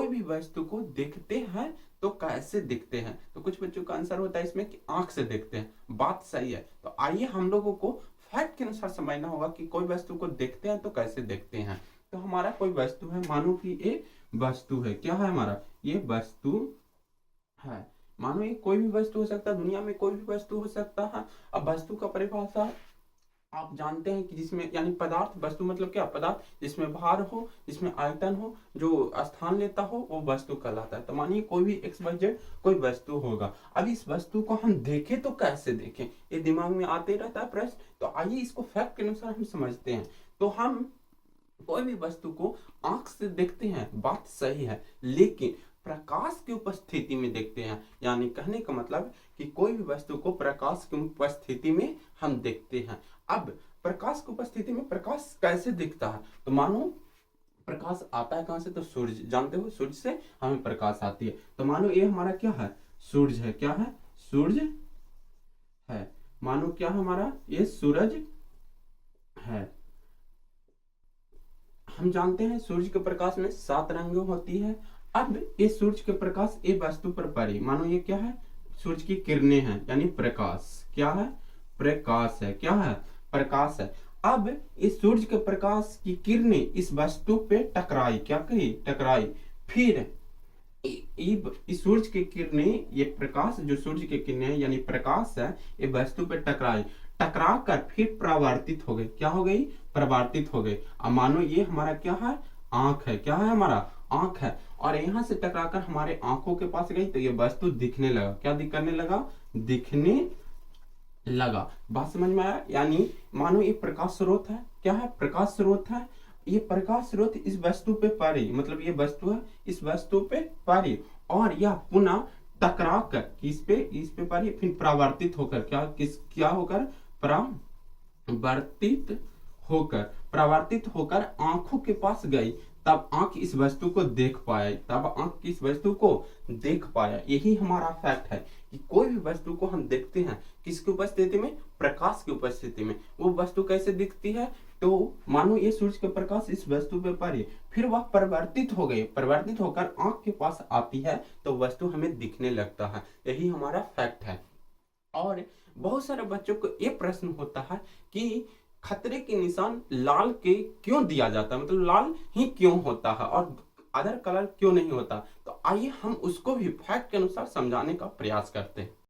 कोई भी वस्तु को देखते हैं तो कैसे दिखते हैं? तो कुछ बच्चों का आंसर होता है इसमें कि आंख से देखते हैं। बात सही है। तो आइए हम लोगों को फैक्ट के अनुसार समझना होगा कि कोई वस्तु को देखते हैं तो कैसे देखते हैं। तो हमारा कोई वस्तु है, मानो कि ये वस्तु है। क्या है हमारा? ये वस्तु है। मानो ये कोई भी वस्तु हो सकता है, दुनिया में कोई भी वस्तु हो सकता है। अब वस्तु का परिभाषा आप जानते हैं कि जिसमें यानी पदार्थ, वस्तु मतलब क्या? पदार्थ जिसमें भार हो, जिसमें आयतन हो, जो स्थान लेता हो, वो वस्तु कहलाता है। तो मानिए कोई भी एक्स वाई जेड कोई वस्तु होगा। अब इस वस्तु को हम देखें तो कैसे देखें, ये दिमाग में आते रहता है प्रश्न। तो आइए इसको फैक्ट के अनुसार हम समझते हैं। तो हम कोई भी वस्तु को आंख से देखते हैं, बात सही है, लेकिन प्रकाश की उपस्थिति में देखते हैं। यानी कहने का मतलब कि कोई भी वस्तु को प्रकाश की उपस्थिति में हम देखते हैं। अब प्रकाश की उपस्थिति में प्रकाश कैसे दिखता है? तो मानो प्रकाश आता है कहां से? तो सूर्य, जानते हो सूर्य से हमें प्रकाश आती है। तो मानो ये हमारा क्या है? सूर्य है। क्या है? सूर्य है। मानो क्या है हमारा? ये सूरज है। हम जानते हैं सूर्य के प्रकाश में 7 रंग होती है। अब ये सूर्य के प्रकाश ये वस्तु पर पड़ी, मानो ये क्या है? सूर्य की किरणें हैं, यानी प्रकाश। क्या है? प्रकाश है। क्या है? प्रकाश है। अब इस सूर्य के प्रकाश की किरणें इस वस्तु पे टकराई। क्या कही? टकराई। फिर इस सूर्य की किरणें, ये प्रकाश जो सूर्य की किरणें यानी प्रकाश है, ये वस्तु पे टकराई। टकरा कर फिर परावर्तित हो गई। क्या हो गई? परावर्तित हो गई। अब मानो ये हमारा क्या है? आंख है। क्या है हमारा? आंख है। और यहां से टकराकर हमारे आंखों के पास गई तो ये वस्तु दिखने लगा। क्या दिखने लगा? दिखने लगा। बात समझ में आया? यानी मानो ये प्रकाश स्रोत है। क्या है? प्रकाश स्रोत है। ये प्रकाश स्रोत इस वस्तु पे पड़ी, मतलब ये वस्तु है, इस वस्तु पे पड़ी और यह पुनः टकरा कर इस पे पड़ी, फिर परावर्तित होकर क्या होकर? परावर्तित होकर आंखों के पास गई। तब आंख इस वस्तु को देख पाया। यही हमारा फैक्ट है कि कोई भी वस्तु को हम देखते हैं किसकी उपस्थिति में? प्रकाश की उपस्थिति में। वो वस्तु कैसे दिखती है? तो मानो ये सूर्य का प्रकाश इस वस्तु पे पड़ी, फिर वह परिवर्तित हो गई, परिवर्तित होकर आंख के पास आती है तो वस्तु हमें दिखने लगता है। यही हमारा फैक्ट है। और बहुत सारे बच्चों को ये प्रश्न होता है कि खतरे के निशान लाल के क्यों दिया जाता है, मतलब लाल ही क्यों होता है और अदर कलर क्यों नहीं होता? तो आइए हम उसको भी फैक्ट के अनुसार समझाने का प्रयास करते हैं।